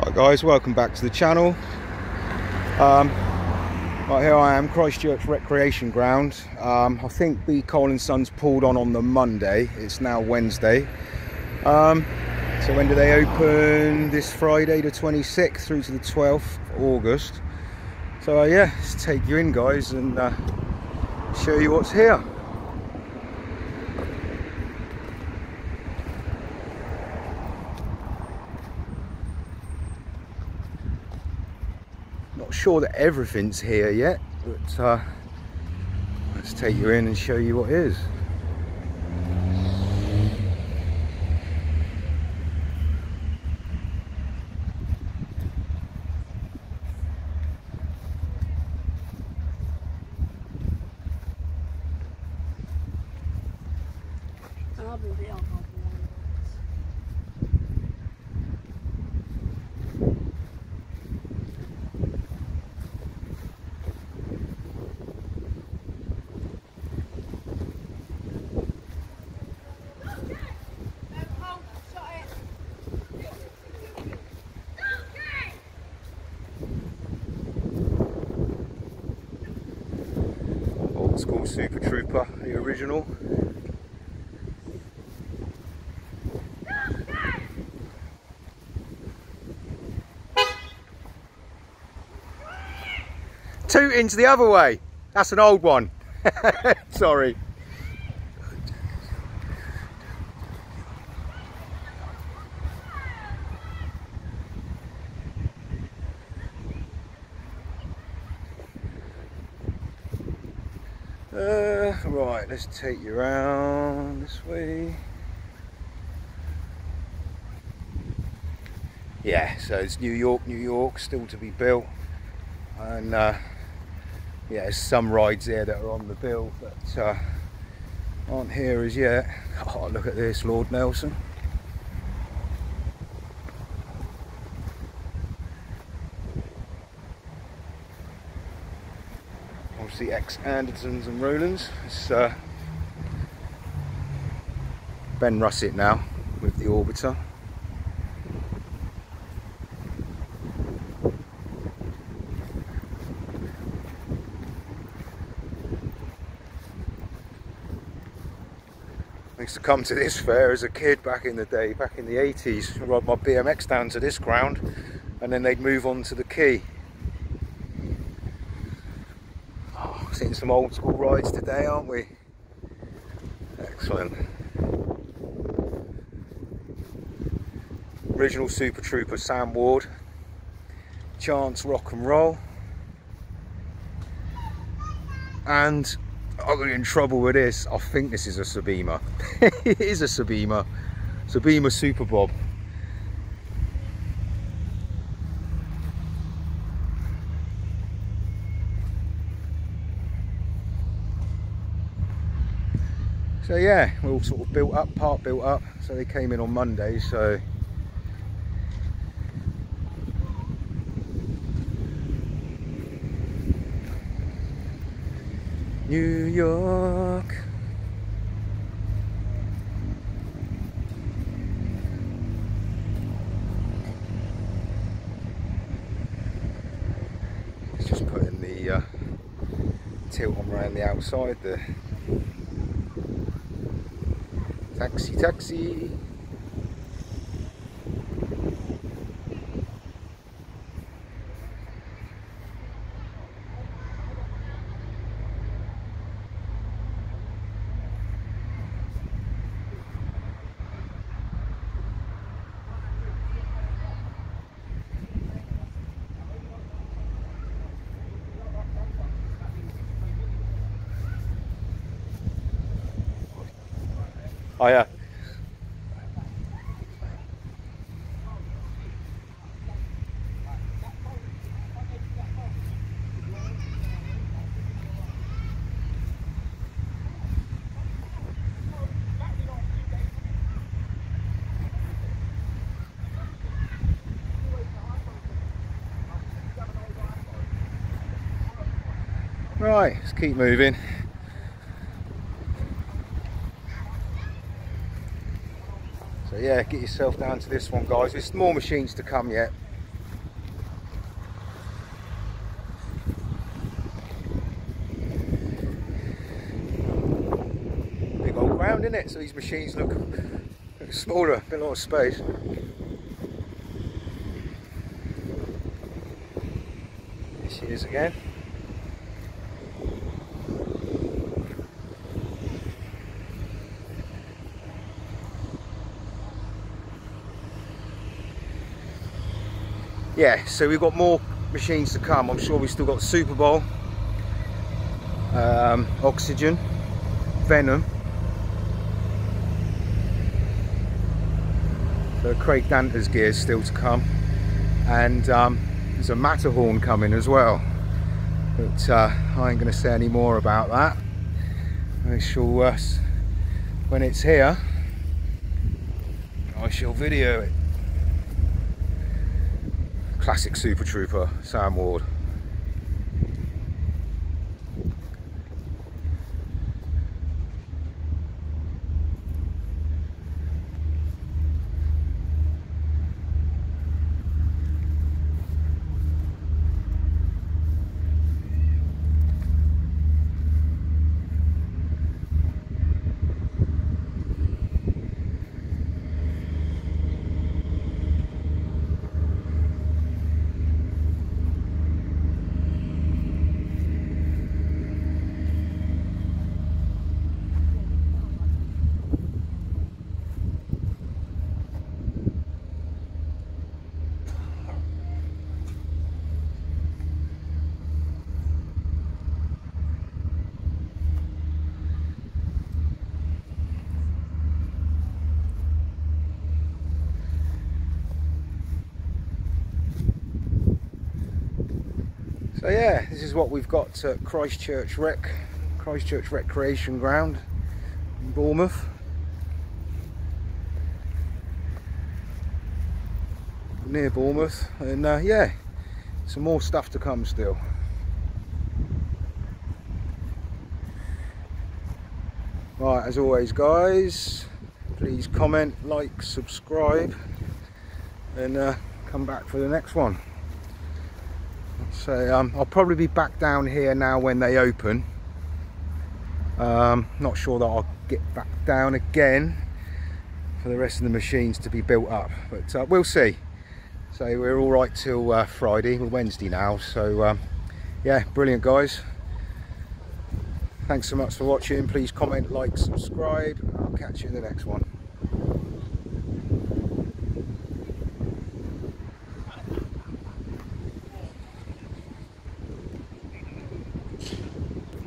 Right guys, welcome back to the channel. Right, here I am, Christchurch Recreation Ground. I think B.Cole and Sons pulled on the Monday. It's now Wednesday. So when do they open? This Friday the 26th through to the 12th of August. So yeah, let's take you in guys and show you what's here. Not sure that everything's here yet, but let's take you in and show you what is. Old school Super Trooper, the original. Toot into the other way. That's an old one. Sorry. Right, let's take you around this way. Yeah, so it's New York, still to be built. And yeah, there's some rides there that are on the bill but aren't here as yet. Oh, look at this, Lord Nelson. Obviously ex-Andersons and Rolands. It's Ben Russet now with the Orbiter. I used to come to this fair as a kid back in the day, back in the 80s, ride my BMX down to this ground and then they'd move on to the quay. Oh, seeing some old school rides today, aren't we? Excellent. Original Super Trooper Sam Ward, Chance Rock and Roll, and I got in trouble with this. I think this is a Sabima. It is a Sabima. Sabima Super Bob. So yeah, we're all sort of built up, part built up. So they came in on Monday, so New York. It's just putting the tilt on around the outside there. Taxi, taxi. Oh yeah. Right, let's keep moving. So yeah, get yourself down to this one, guys. There's more machines to come yet. it? So these machines look smaller, got a lot of space. There she is again. Yeah, so we've got more machines to come. I'm sure we've still got Super Bowl, Oxygen, Venom. So Craig Danter's gear is still to come, and there's a Matterhorn coming as well, but I ain't going to say any more about that. I shall, when it's here, I shall video it. Classic Super Trooper, Sam Ward. So yeah, this is what we've got at Christchurch Recreation Ground in Bournemouth. Near Bournemouth, and yeah, some more stuff to come still. Right, as always guys, please comment, like, subscribe, and come back for the next one. So I'll probably be back down here now when they open. Not sure that I'll get back down again for the rest of the machines to be built up, but we'll see. So we're all right till Friday, we're Wednesday now, so yeah, brilliant guys. Thanks so much for watching. Please comment, like, subscribe. I'll catch you in the next one.